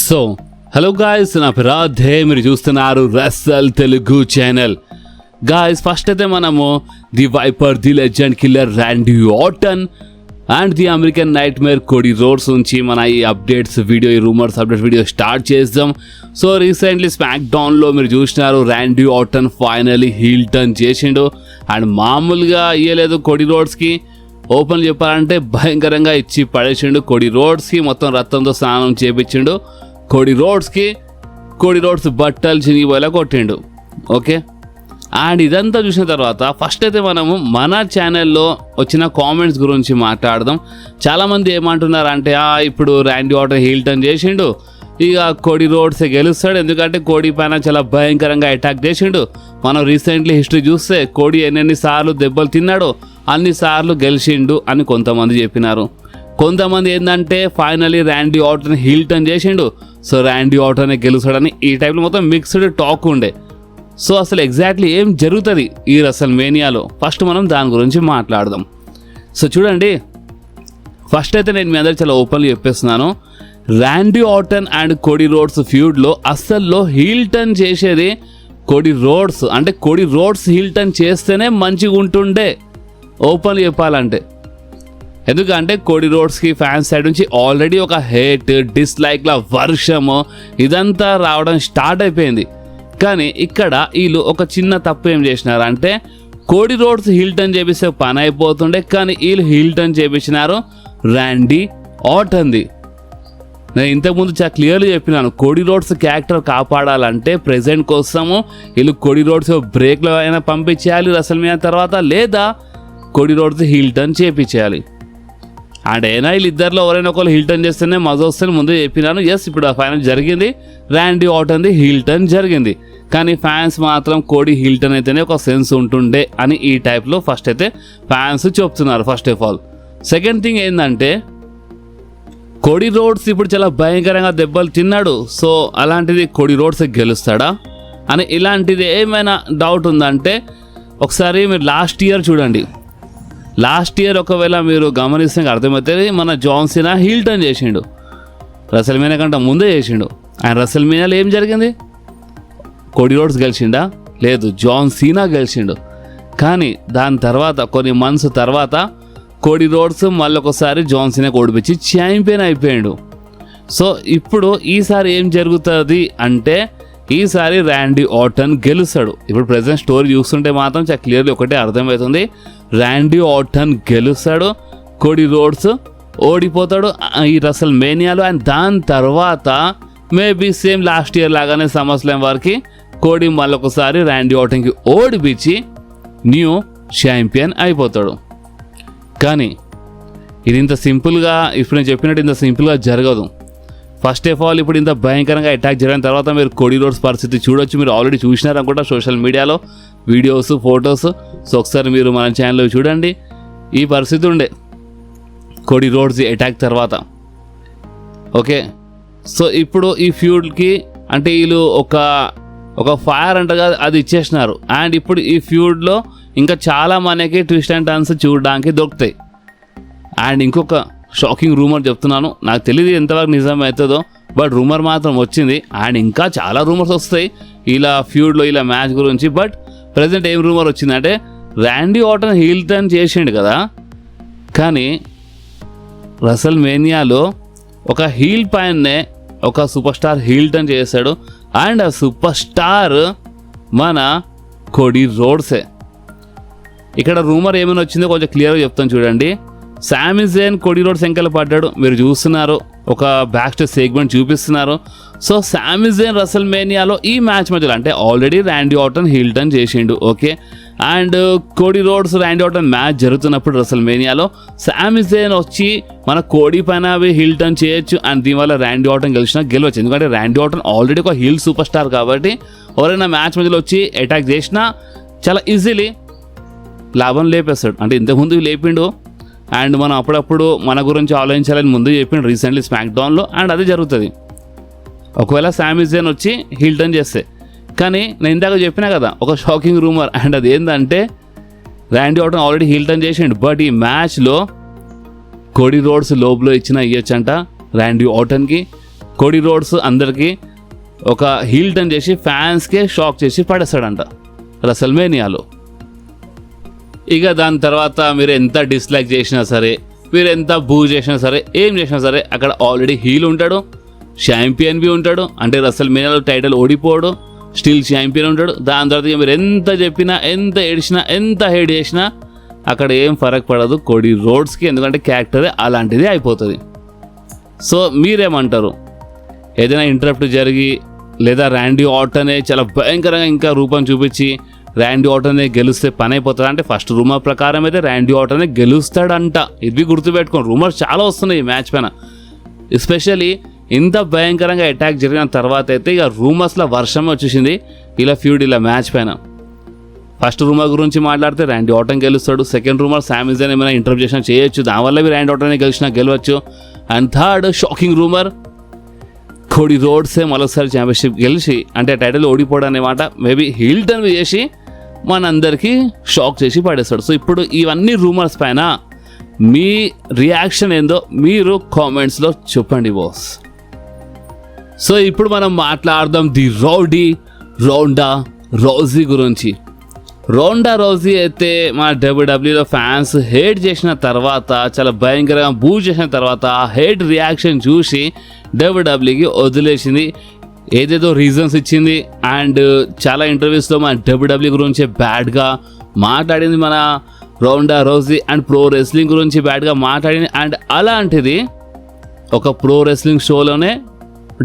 So hello guys, నా పేరు రాధే, మీరు చూస్తున్నారు wrestle Telugu channel. Guys, first అయితే మనము the viper, the legend killer Randy Orton and the American nightmare Cody Rhodes నుంచి మన ఈ అప్డేట్స్ వీడియో, ఈ రూమర్స్ అప్డేట్ వీడియో స్టార్ట్ చేద్దాం. సో రీసెంట్లీ స్మాక్ డౌన్లో మీరు చూసినారు, Randy Orton finally heel turn చేసిండు. అండ్ మామూలుగా ఇయ్యలేదు కోడీ రోడ్స్కి, ఓపెన్ చెప్పాలంటే భయంకరంగా ఇచ్చి పడేసిండు. కోడీ రోడ్స్కి మొత్తం రక్తంతో స్నానం చేపించిండు. కోడీ రోడ్స్ బట్టలు చినిగిపోయేలా కొట్టిండు. ఓకే, అండ్ ఇదంతా చూసిన తర్వాత ఫస్ట్ అయితే మనము మన ఛానల్లో వచ్చిన కామెంట్స్ గురించి మాట్లాడదాం. చాలామంది ఏమంటున్నారంటే ఇప్పుడు ర్యాండీ ఆర్టన్ హీల్ టర్న్ చేసిండు, ఇక కోడీ రోడ్సే గెలుస్తాడు, ఎందుకంటే కోడీ పైన చాలా భయంకరంగా అటాక్ చేసిండు. మనం రీసెంట్లీ హిస్టరీ చూస్తే కోడీ ఎన్ని సార్లు దెబ్బలు తిన్నాడో అన్ని సార్లు గెలిచిండు అని కొంతమంది చెప్పినారు. కొంతమంది ఏంటంటే finally Randy Orton heel turn చేసిండు, సో ర్యాండీ ఆర్టనే గెలుస్తాడని ఈ టైప్లో మొత్తం మిక్స్డ్ టాక్ ఉండే. సో అసలు ఎగ్జాక్ట్లీ ఏం జరుగుతుంది ఈ రసల్ మేనియాలో, ఫస్ట్ మనం దాని గురించి మాట్లాడదాం. సో చూడండి, ఫస్ట్ అయితే నేను మీ అందరికి చాలా ఓపెన్గా చెప్పేస్తున్నాను, Randy Orton and Cody Rhodes ఫ్యూడ్లో అస్సల్లో హీల్ టర్న్ చేసేది కోడీ రోడ్స్. అంటే కోడీ రోడ్స్ హీల్ టర్న్ చేస్తేనే మంచిగా ఉంటుండే ఓపెన్ చెప్పాలంటే. ఎందుకంటే కోడీ రోడ్స్కి ఫ్యాన్స్ సైడ్ నుంచి ఆల్రెడీ ఒక హేట్, డిస్లైక్ల వర్షము ఇదంతా రావడం స్టార్ట్ అయిపోయింది. కానీ ఇక్కడ వీళ్ళు ఒక చిన్న తప్పు ఏం చేసినారంటే, కోడీ రోడ్స్ హీల్ టర్న్ చేపిస్తే పని అయిపోతుండే, కానీ వీళ్ళు హీల్ టర్న్ చేపించినారు ర్యాండీ ఆర్టన్ది. నేను ఇంతకుముందు చాలా క్లియర్గా చెప్పినాను, కోడీ రోడ్స్ క్యారెక్టర్ కాపాడాలంటే ప్రెజెంట్ కోసము వీళ్ళు కోడీ రోడ్స్ బ్రేక్లో అయినా పంపించేయాలి రెసల్మేనియా తర్వాత, లేదా కోడీ రోడ్స్ హీల్ టర్న్ చేపించేయాలి. అండ్ అయినా వీళ్ళిద్దరిలో ఎవరైనా ఒకరు హీల్ టర్న్ చేస్తేనే మజా వస్తుంది ముందు చెప్పినాను. ఎస్, ఇప్పుడు ఆ ఫైనల్ జరిగింది, ర్యాండీ ఆర్టన్ది హీల్ టర్న్ జరిగింది. కానీ ఫ్యాన్స్ మాత్రం కోడీ హీల్ టర్న్ అయితేనే ఒక సెన్స్ ఉంటుండే అని ఈ టైప్లో ఫస్ట్ అయితే ఫ్యాన్స్ చెప్తున్నారు first of all. Second thing ఏంటంటే, కోడీ రోడ్స్ ఇప్పుడు చాలా భయంకరంగా దెబ్బలు తిన్నాడు, సో అలాంటిది కోడీ రోడ్స్ గెలుస్తాడా అని ఇలాంటిది ఏమైనా డౌట్ ఉందంటే ఒకసారి మీరు లాస్ట్ ఇయర్ చూడండి. లాస్ట్ ఇయర్ ఒకవేళ మీరు గమనిస్తే అర్థమవుతుంది, మన జాన్ సీనా హీల్ టర్న్ చేసిండు, రెసల్మేనియా కంటే ముందే చేసిండు. ఆయన రెసల్మేనియాలో ఏం జరిగింది? కోడీ రోడ్స్ గెలిచిండా? లేదు, జాన్ సీనా గెలిచిండు. కానీ దాని తర్వాత కొన్ని మంత్స్ తర్వాత కోడీ రోడ్స్ మళ్ళీ ఒకసారి జాన్ సీనాకి ఓడిపించి ఛాంపియన్ అయిపోయాడు. సో ఇప్పుడు ఈసారి ఏం జరుగుతుంది అంటే, ఈసారి ర్యాండీ ఆర్టన్ గెలుస్తాడు. ఇప్పుడు ప్రెజెంట్ స్టోరీ చూస్తుంటే మాత్రం చాలా క్లియర్లీ ఒకటే అర్థమవుతుంది, ర్యాండీ ఆర్టన్ గెలుస్తాడు, కోడీ రోడ్స్ ఓడిపోతాడు ఈ రసల్ మేనియాలో. అండ్ దాని తర్వాత మేబీ సేమ్ లాస్ట్ ఇయర్ లాగానే సమ్మర్స్లామ్ వారికి కోడీ మళ్ళొకసారి ర్యాండీ ఆర్టన్కి ఓడిపించి న్యూ ఛాంపియన్ అయిపోతాడు. కానీ ఇది ఇంత సింపుల్గా, ఇప్పుడు నేను చెప్పినట్టు ఇంత సింపుల్గా జరగదు. ఫస్ట్ ఆఫ్ ఆల్ ఇప్పుడు ఇంత భయంకరంగా అటాక్ జరిగిన తర్వాత మీరు కోడీ రోడ్స్ పరిస్థితి చూడొచ్చు. మీరు ఆల్రెడీ చూసినారనుకుంటా సోషల్ మీడియాలో వీడియోస్, ఫొటోస్. సో ఒకసారి మీరు మన ఛానల్లో చూడండి, ఈ పరిస్థితి ఉండే కోడీ రోడ్స్ అటాక్ తర్వాత. ఓకే, సో ఇప్పుడు ఈ ఫ్యూడ్కి అంటే వీళ్ళు ఒక ఫైర్ అంటగా అది ఇచ్చేసినారు. అండ్ ఇప్పుడు ఈ ఫ్యూడ్లో ఇంకా చాలా మనకి ట్విస్ట్ అండ్ టర్న్స్ చూడడానికి దొరుకుతాయి. అండ్ ఇంకొక షాకింగ్ రూమర్ చెప్తున్నాను, నాకు తెలియదు ఎంతవరకు నిజం అవుతుందో, బట్ రూమర్ మాత్రం వచ్చింది. అండ్ ఇంకా చాలా రూమర్స్ వస్తాయి ఇలా ఫ్యూడ్లో, ఇలా మ్యాచ్ గురించి. బట్ ప్రజెంట్ ఏం రూమర్ వచ్చిందంటే, ర్యాండీ ఆర్టన్ హీల్ టర్న్ చేసిండు కదా, కానీ రసల్ మేనియాలో ఒక హీల్ పైనే ఒక సూపర్ స్టార్ హీల్ టర్న్ చేశాడు. అండ్ ఆ సూపర్ స్టార్ మన కోడీ రోడ్సే. ఇక్కడ రూమర్ ఏమైనా వచ్చిందో కొంచెం క్లియర్గా చెప్తాను చూడండి. సామీ జైన్ కోడీ రోడ్స్ వెంకల పడ్డాడు, మీరు చూస్తున్నారు, ఒక బ్యాక్ స్టేజ్ సెగ్మెంట్ చూపిస్తున్నారు. సో సామీ జైన్ రసల్ మేనియాలో ఈ మ్యాచ్ మధ్యలో అంటే already Randy Orton heel turn చేసిండు. Okay, and Cody Rhodes Randy Orton match జరుగుతున్నప్పుడు రసల్ మేనియాలో సామీ జైన్ వచ్చి మన కోడీ పైన హీల్ టర్న్ చేయొచ్చు. అండ్ దీనివల్ల ర్యాండీ ఆర్టన్ గెలవచ్చు, ఎందుకంటే ర్యాండీ ఆర్టన్ ఆల్రెడీ ఒక హీల్ సూపర్ స్టార్ కాబట్టి ఎవరైనా మ్యాచ్ మధ్యలో వచ్చి అటాక్ చేసినా చాలా ఈజీలీ లాభం లేపేస్తాడు. అంటే ఇంతకుముందు లేపిండు, అండ్ మనం అప్పుడప్పుడు మన గురించి ఆలోచించాలని ముందు చెప్పిండు రీసెంట్లీ స్మాక్ డౌన్లో. అండ్ అదే జరుగుతుంది ఒకవేళ సామీ జైన్ వచ్చి హీల్ టర్న్ చేస్తే. కానీ నేను ఇందాక చెప్పినా కదా ఒక షాకింగ్ రూమర్, అండ్ అది ఏంటంటే Randy Orton already heel turn చేసిండు, బట్ ఈ మ్యాచ్లో కోడీ రోడ్స్ లోబ్లో ఇచ్చిన ఇవ్వచ్చంట ర్యాండీ ఆర్టన్కి. కోడీ రోడ్స్ అందరికీ ఒక హీల్ టర్న్ చేసి ఫ్యాన్స్కే షాక్ చేసి పడేస్తాడంట రెసల్మేనియాలో. ఇక దాని తర్వాత మీరు ఎంత డిస్లైక్ చేసినా సరే, మీరు ఎంత బూ చేసినా సరే, ఏం చేసినా సరే, అక్కడ ఆల్రెడీ హీల్ ఉంటాడు, ఛాంపియన్ బి ఉంటాడు. అంటే రెసల్మేనియాలో టైటిల్ ఓడిపోడు, స్టిల్ ఛాంపియన్ ఉంటాడు. దాని తర్వాత మీరు ఎంత చెప్పినా, ఎంత ఏడిచినా, ఎంత హేట్ చేసినా అక్కడ ఏం ఫరక్ పడదు కోడీ రోడ్స్కి, ఎందుకంటే క్యారెక్టరే అలాంటిది అయిపోతుంది. సో మీరేమంటారు? ఏదైనా ఇంటరప్ట్ జరిగి లేదా ర్యాండీ ఆర్టనే చాలా భయంకరంగా ఇంకా రూపం చూపించి ర్యాండీ ఆర్టనే గెలిస్తే పని అయిపోతుంది అంటే, ఫస్ట్ రూమర్ ప్రకారం అయితే ర్యాండీ ఆర్టనే గెలుస్తాడంట. ఇది గుర్తుపెట్టుకోండి, రూమర్స్ చాలా వస్తున్నాయి ఈ మ్యాచ్ పైన. ఎస్పెషల్లీ ఇంత భయంకరంగా అటాక్ జరిగిన తర్వాత అయితే ఇక రూమర్స్లో వర్షం వచ్చేసింది ఇలా ఫ్యూడ్ ఇలా మ్యాచ్ పైన. ఫస్ట్ రూమర్ గురించి మాట్లాడితే ర్యాండీ ఆర్టన్ గెలుస్తాడు. సెకండ్ రూమర్ సామీ జైన్ ఏమైనా ఇంటరప్ట్ చేసినా చేయొచ్చు, దానివల్ల ర్యాండీ ఆర్టనే గెలవచ్చు. And third shocking rumour, Cody రోడ్సే మరోసారి ఛాంపియన్షిప్ గెలిచి అంటే టైటిల్ ఓడిపోవడం అన్నమాట. మేబీ హీల్ టర్న్ చేసి మనందరికీ షాక్ చేసి పడేస్తాడు. సో ఇప్పుడు ఇవన్నీ రూమర్స్ పైన మీ రియాక్షన్ ఏందో మీరు కామెంట్స్లో చెప్పండి బాస్. సో ఇప్పుడు మనం మాట్లాడదాం ది రౌండా రౌజీ గురించి. రౌండా రౌజీ అయితే మన డబ్ల్యూడబ్ల్యూలో ఫ్యాన్స్ హేట్ చేసిన తర్వాత, చాలా భయంకరంగా బూ చేసిన తర్వాత ఆ హేట్ రియాక్షన్ చూసి డబ్ల్యూడబ్ల్యూకి వదిలేసింది. ఏదేదో రీజన్స్ ఇచ్చింది అండ్ చాలా ఇంటర్వ్యూస్లో మన డబ్ల్యూడబ్ల్యూ గురించి బ్యాడ్గా మాట్లాడింది మన రౌండా రౌజీ అండ్ ప్రో రెస్లింగ్ గురించి బ్యాడ్గా మాట్లాడింది. అండ్ అలాంటిది ఒక ప్రో రెస్లింగ్ షోలోనే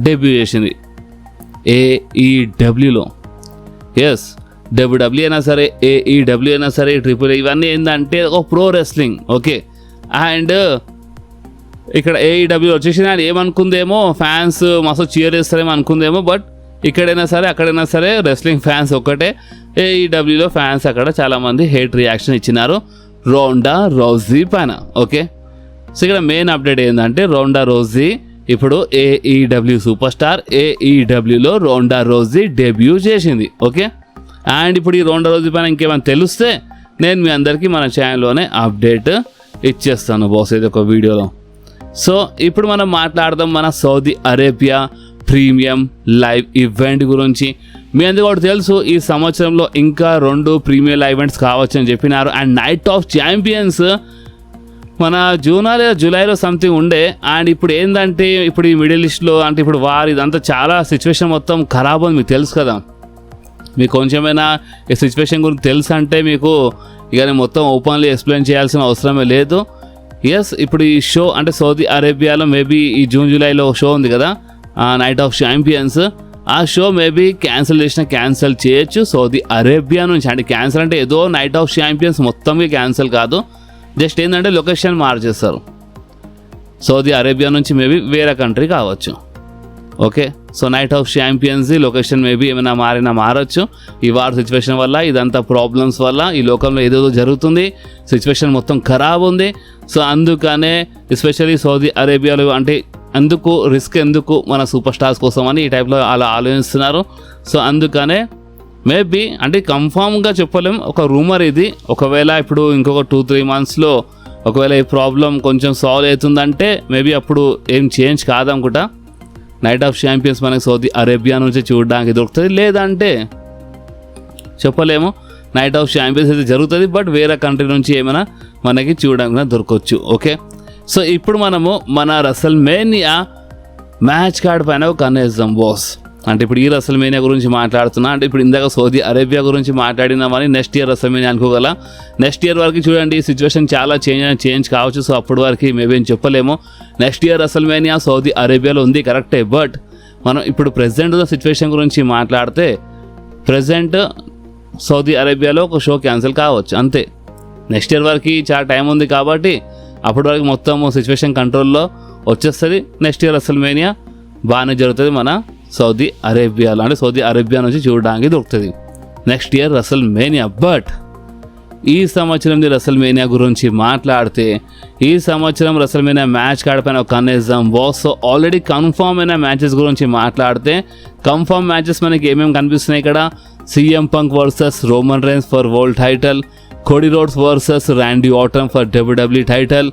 డెబ్యూ చేసింది ఏఈడబ్ల్యూలో. ఎస్, డబ్ల్యూడబ్ల్యూ అయినా సరే, ఏఈడబ్ల్యూ అయినా సరే, ట్రిపుల్ ఇవన్నీ ఏంటంటే ఒక ప్రో రెస్లింగ్. ఓకే, అండ్ ఇక్కడ ఏఈడబ్ల్యూ వచ్చేసింది అండ్ ఏమనుకుందేమో ఫ్యాన్స్ మస్తు చీర్ చేస్తారేమో అనుకుందేమో, బట్ ఇక్కడైనా సరే అక్కడైనా సరే రెస్లింగ్ ఫ్యాన్స్ ఒక్కటే. ఏఈడబ్ల్యూలో ఫ్యాన్స్ అక్కడ చాలామంది హేట్ రియాక్షన్ ఇచ్చినారు రౌండా రౌజీ పైన. ఓకే, సో ఇక్కడ మెయిన్ అప్డేట్ ఏంటంటే రౌండా రౌజీ ఇప్పుడు ఏఈడబ్ల్యూ సూపర్ స్టార్. ఏఈడబ్ల్యూలో రౌండా రౌజీ డెబ్యూ చేసింది. ఓకే, అండ్ ఇప్పుడు ఈ రౌండా రౌజీ పైన ఇంకేమైనా తెలిస్తే నేను మీ అందరికీ మన ఛానల్లోనే అప్డేట్ ఇచ్చేస్తాను బాస్, ఇది ఒక వీడియోలో. సో ఇప్పుడు మనం మాట్లాడదాం మన Saudi Arabia premium live event గురించి. మీ అందరికీ కూడా తెలుసు ఈ సంవత్సరంలో ఇంకా 2 ప్రీమియం లైవ్ ఈవెంట్స్ కావచ్చు అని చెప్పినారు. అండ్ నైట్ ఆఫ్ ఛాంపియన్స్ మన జూలైలో సంథింగ్ ఉండే. అండ్ ఇప్పుడు ఏంటంటే ఇప్పుడు ఈ మిడిల్ ఈస్ట్లో అంటే ఇప్పుడు వార్ ఇదంతా చాలా సిచ్యువేషన్ మొత్తం ఖరాబ్ ఉంది, మీకు తెలుసు కదా. మీకు కొంచెమైనా ఈ సిచ్యువేషన్ గురించి తెలుసు అంటే మీకు ఇక నేను మొత్తం ఓపెన్లీ ఎక్స్ప్లెయిన్ చేయాల్సిన అవసరమే లేదు. ఎస్, ఇప్పుడు ఈ షో అంటే సౌదీ అరేబియాలో మేబీ ఈ జూలైలో షో ఉంది కదా నైట్ ఆఫ్ ఛాంపియన్స్. ఆ షో మేబీ క్యాన్సిల్ చేయొచ్చు సౌదీ అరేబియా నుంచి. అంటే క్యాన్సిల్ అంటే ఏదో నైట్ ఆఫ్ ఛాంపియన్స్ మొత్తంగా క్యాన్సిల్ కాదు, జస్ట్ ఏంటంటే లొకేషన్ మార్చేస్తారు. సౌదీ అరేబియా నుంచి మేబీ వేరే కంట్రీ కావచ్చు. Okay, so knight of champions location maybe ఏమైనా మారచ్చు. ఈ వార్ సిచ్యువేషన్ వల్ల, ఇదంతా ప్రాబ్లమ్స్ వల్ల ఈ లోకంలో ఏదేదో జరుగుతుంది, సిచ్యువేషన్ మొత్తం ఖరాబ్ ఉంది. సో అందుకనే ఎస్పెషల్లీ సౌదీ అరేబియాలో అంటే అందుకు రిస్క్ ఎందుకు మన సూపర్ స్టార్స్ కోసం అని ఈ టైప్లో అలా ఆలోచిస్తున్నారు. సో అందుకనే మేబీ అంటే కన్ఫామ్గా చెప్పలేం, ఒక రూమర్ ఇది. ఒకవేళ ఇప్పుడు ఇంకొక 2-3 మంత్స్లో ఒకవేళ ఈ ప్రాబ్లం కొంచెం సాల్వ్ అవుతుందంటే మేబీ అప్పుడు ఏం చేంజ్ కాదనుకుంటా. నైట్ ఆఫ్ ఛాంపియన్స్ మనకి సౌదీ అరేబియా నుంచి చూడడానికి దొరుకుతుంది, లేదంటే చెప్పలేము. నైట్ ఆఫ్ ఛాంపియన్స్ అయితే జరుగుతుంది, బట్ వేరే కంట్రీ నుంచి ఏమైనా మనకి చూడడానికి దొరకవచ్చు. ఓకే, సో ఇప్పుడు మనము మన రెసల్మేనియా మ్యాచ్ కార్డ్ పైన ఒక కన్నేద్దాం బాస్. అంటే ఇప్పుడు ఈ రెసల్మేనియా గురించి మాట్లాడుతున్నా, అంటే ఇప్పుడు ఇందాక సౌదీ అరేబియా గురించి మాట్లాడినామని నెక్స్ట్ ఇయర్ రెసల్మేనియా అనుకోగల. నెక్స్ట్ ఇయర్ వరకు చూడండి సిచ్యువేషన్ చాలా చేంజ్ కావచ్చు. సో అప్పటి వరకు మేబీ ఏం చెప్పలేము. నెక్స్ట్ ఇయర్ రెసల్మేనియా సౌదీ అరేబియాలో ఉంది కరెక్టే, బట్ మనం ఇప్పుడు ప్రెజెంట్ ఉన్న సిచ్యువేషన్ గురించి మాట్లాడితే ప్రెజెంట్ సౌదీ అరేబియాలో ఒక షో క్యాన్సిల్ కావచ్చు అంతే. నెక్స్ట్ ఇయర్ వరకు చాలా టైం ఉంది కాబట్టి అప్పటి వరకు మొత్తం సిచ్యువేషన్ కంట్రోల్లో వచ్చేస్తుంది. నెక్స్ట్ ఇయర్ రెసల్మేనియా బాగానే జరుగుతుంది మన సౌదీ అరేబియాలో, అంటే సౌదీ అరేబియా నుంచి చూడడానికి దొరుకుతుంది నెక్స్ట్ ఇయర్ రెసల్మేనియా. బట్ ఈ సంవత్సరం రెసల్మేనియా గురించి మాట్లాడితే ఈ సంవత్సరం రెసల్మేనియా మ్యాచ్ కార్డ్ పైన ఒక కన్నేద్దాం బాస్. సో ఆల్రెడీ కన్ఫర్మ్ అయిన మ్యాచెస్ గురించి మాట్లాడితే కన్ఫర్మ్ మ్యాచెస్ మనకి ఏమేమి కనిపిస్తున్నాయి ఇక్కడ? CM Punk versus Roman Reigns for world title, Cody Rhodes versus Randy Orton for WWE title,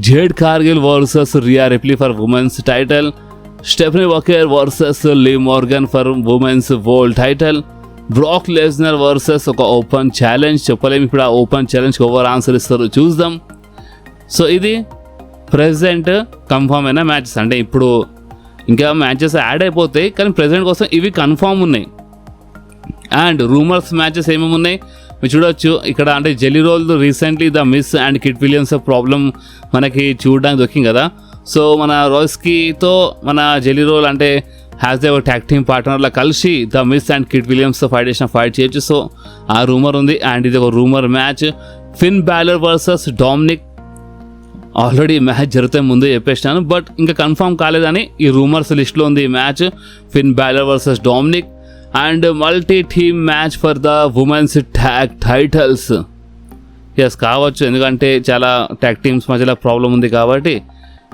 Jade Cargill versus Rhea Ripley for women's title, Stephanie Vaquer versus Liv Morgan for women's world title. Brock Lesnar versus ఒక open challenge. చెప్పలేము ఇప్పుడు ఆ open ఛాలెంజ్కి over answer ఇస్తారు, చూద్దాం. So ఇది present confirm అయిన matches. అంటే ఇప్పుడు ఇంకా మ్యాచెస్ యాడ్ అయిపోతాయి, కానీ ప్రెజెంట్ కోసం ఇవి కన్ఫామ్ ఉన్నాయి. అండ్ రూమర్స్ మ్యాచెస్ ఏమేమి ఉన్నాయి మీరు చూడొచ్చు ఇక్కడ. అంటే Jelly Roll recently the Miz and Kit Williams problem మనకి చూడడానికి దొరికింది కదా. సో మన రోస్కీతో మన జెల్లీ రోల్ అంటే హ్యాస్ దే ట్యాగ్ టీమ్ పార్ట్నర్లా కలిసి ద మిస్ అండ్ కిట్ విలియమ్స్తో ఫైట్ చేయొచ్చు. సో ఆ రూమర్ ఉంది. అండ్ ఇది ఒక rumour match. Finn Balor versus Dominik. Already match జరిగితే ముందే చెప్పేసినాను, బట్ ఇంకా కన్ఫర్మ్ కాలేదని ఈ రూమర్స్ లిస్ట్లో ఉంది ఈ match. Finn Balor versus Dominik and multi team match for the women's tag titles. Yes కావచ్చు, ఎందుకంటే చాలా ట్యాగ్ టీమ్స్ మధ్యలో ప్రాబ్లం ఉంది కాబట్టి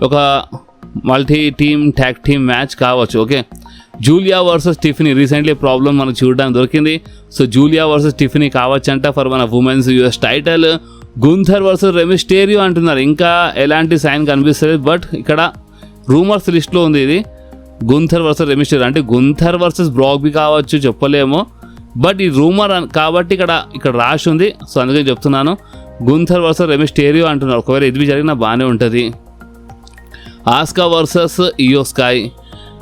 ఒక multi team tag team match కావచ్చు. Okay, Julia versus Tiffany recently problem మనకు చూడడానికి దొరికింది. సో జూలియా వర్సెస్ టిఫినీ కావచ్చంట ఫర్ మన women's US title. Gunther versus Rey Mysterio అంటున్నారు, ఇంకా ఎలాంటి సైన్ కనిపిస్తుంది, బట్ ఇక్కడ రూమర్స్ లిస్ట్లో ఉంది ఇది. గుంథర్ వర్సెస్ రెమిస్టేరియో అంటే గుంథర్ వర్సెస్ బ్రాక్బీ కావచ్చు, చెప్పలేము, బట్ ఈ రూమర్ కాబట్టి ఇక్కడ రాసి ఉంది. సో అందుకే చెప్తున్నాను, గుంథర్ వర్సెస్ రెమిస్టేరియో అంటున్నారు. ఒకవేళ ఇది జరిగినా బాగానే ఉంటుంది. Asuka versus Iyo Sky.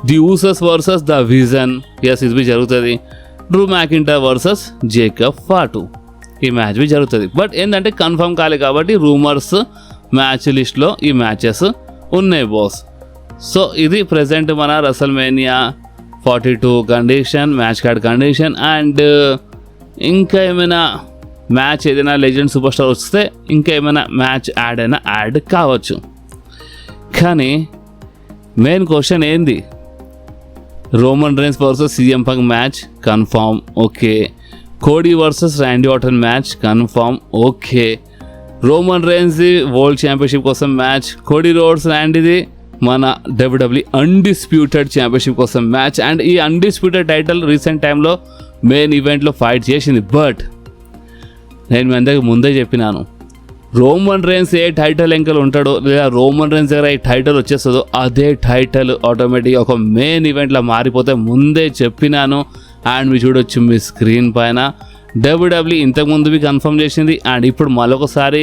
The Usos versus the Vision. Yes ఇది జరుగుతుంది. Drew McIntyre versus Jacob Fatu. ఈ మ్యాచ్ బి జరుగుతుంది, బట్ ఏంటంటే కన్ఫర్మ్ కాలే కాబట్టి రూమర్స్ మ్యాచ్ లిస్ట్లో ఈ మ్యాచెస్ ఉన్నాయి బాస్. సో ఇది ప్రెజెంట్ మన WrestleMania 42 condition, match card condition. And ఇంకా ఏమైనా మ్యాచ్ ఏదైనా లెజెండ్ సూపర్ స్టార్ వస్తే ఇంకా ఏమైనా మ్యాచ్ యాడ్ కావచ్చు. కానీ మెయిన్ క్వశ్చన్ ఏంది, Roman Reigns versus CM Punk match confirm, okay. Cody versus Randy Orton match confirm, okay. Roman Reigns world championship కోసం మ్యాచ్. కోడీ రోడ్స్ ర్యాండీది మన WWE అన్డిస్ప్యూటెడ్ ఛాంపియన్షిప్ కోసం match. And ఈ undisputed title recent టైంలో main ఈవెంట్లో fight చేసింది, but నేను మీ అందరికి ముందే చెప్పినాను, రోమన్ రైన్స్ ఏ టైటిల్ ఎంకలు ఉంటాడో లేదా రోమన్ రైన్స్ దగ్గర ఈ టైటిల్ వచ్చేస్తుందో అదే టైటిల్ ఆటోమేటిక్గా ఒక మెయిన్ ఈవెంట్లో మారిపోతే ముందే చెప్పినాను. అండ్ మీరు చూడొచ్చు మీ స్క్రీన్ పైన WWE ఇంతకుముందువి కన్ఫర్మ్ చేసింది. అండ్ ఇప్పుడు మరొకసారి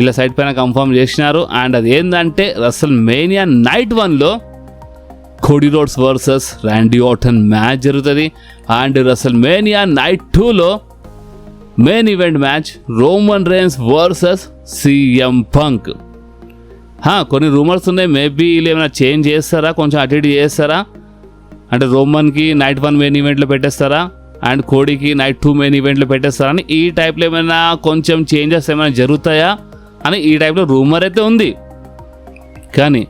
ఇలా సైట్ పైన కన్ఫర్మ్ చేసినారు. అండ్ అది ఏంటంటే రెసల్మేనియా నైట్ 1లో Cody Rhodes versus Randy Orton match జరుగుతుంది. అండ్ రెసల్మేనియా నైట్ 2లో main event match Roman Reigns versus CM Punk. కొన్ని రూమర్స్ ఉన్నాయి, మేబీ వీళ్ళు ఏమైనా చేంజ్ చేస్తారా, కొంచెం అటు ఇటు చేస్తారా, అంటే రోమన్కి నైట్ 1 మెయిన్ ఈవెంట్లో పెట్టేస్తారా అండ్ కోడీకి నైట్ 2 మెయిన్ ఈవెంట్లో పెట్టేస్తారా అని ఈ టైప్లో ఏమైనా కొంచెం చేంజెస్ ఏమైనా జరుగుతాయా అని ఈ టైప్లో రూమర్ అయితే ఉంది. కానీ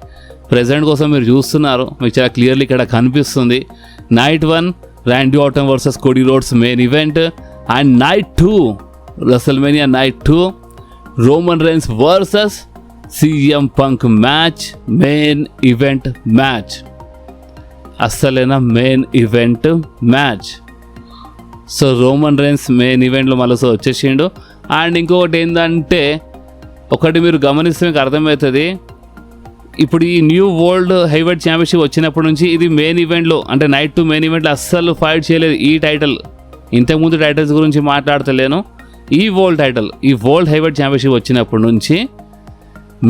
ప్రెజెంట్ కోసం మీరు చూస్తున్నారు, మీకు చాలా క్లియర్లీ ఇక్కడ కనిపిస్తుంది. Night 1 Randy Orton versus Cody Rhodes main event. And night 2 WrestleMania night 2 Roman Reigns versus CM Punk match, main event match, అస్సలైన main event match. So Roman Reigns main ఈవెంట్లో మళ్ళీ వచ్చేసిండు. అండ్ ఇంకొకటి ఏంటంటే ఒకటి మీరు గమనిస్తే మీకు అర్థమవుతుంది, ఇప్పుడు ఈ న్యూ వరల్డ్ హెవీవెయిట్ ఛాంపియన్షిప్ వచ్చినప్పటి నుంచి ఇది మెయిన్ ఈవెంట్లో అంటే నైట్ 2 మెయిన్ ఈవెంట్లో అస్సలు ఫైట్ చేయలేదు ఈ టైటిల్. ఇంతకుముందు టైటిల్స్ గురించి మాట్లాడతలేను, ఈ వరల్డ్ టైటిల్ ఈ వరల్డ్ హెవీవెయిట్ ఛాంపియన్షిప్ వచ్చినప్పటి నుంచి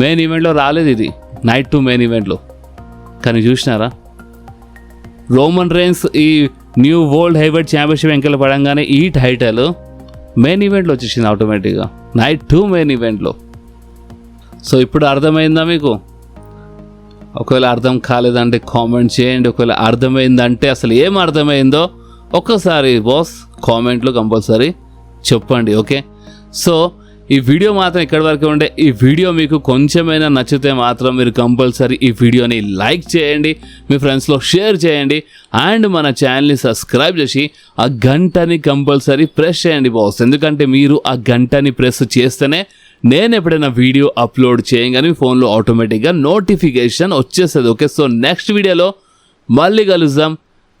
మెయిన్ ఈవెంట్లో రాలేదు ఇది నైట్ 2 మెయిన్ ఈవెంట్లో. కానీ చూసినారా, రోమన్ రైన్స్ ఈ న్యూ వరల్డ్ హెవీవెయిట్ ఛాంపియన్షిప్ వెంకలు పడంగానే ఈ టైటిల్ మెయిన్ ఈవెంట్లో వచ్చేసింది ఆటోమేటిక్గా నైట్ 2 మెయిన్ ఈవెంట్లో. సో ఇప్పుడు అర్థమైందా మీకు? ఒకవేళ అర్థం కాలేదంటే కామెంట్ చేయండి, ఒకవేళ అర్థమైందంటే అసలు ఏం అర్థమైందో ఒక్కసారి బాస్ కామెంట్లో కంపల్సరీ చెప్పండి, ఓకే. సో ఈ వీడియో మాత్రం ఇక్కడి వరకు ఉండే. ఈ వీడియో మీకు కొంచెమైనా నచ్చితే మాత్రం మీరు కంపల్సరీ ఈ వీడియోని లైక్ చేయండి, మీ ఫ్రెండ్స్లో షేర్ చేయండి, అండ్ మన ఛానల్ని సబ్స్క్రైబ్ చేసి ఆ గంటని కంపల్సరీ ప్రెస్ చేయండి బాస్. ఎందుకంటే మీరు ఆ గంటని ప్రెస్ చేస్తేనే నేను ఎప్పుడైనా వీడియో అప్లోడ్ చేయగానే మీ ఫోన్లో ఆటోమేటిక్గా నోటిఫికేషన్ వచ్చేస్తుంది, ఓకే. సో నెక్స్ట్ వీడియోలో మళ్ళీ కలుద్దాం.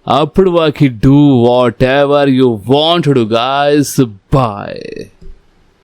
అప్పుడు వాకి do whatever you want to guys. Bye.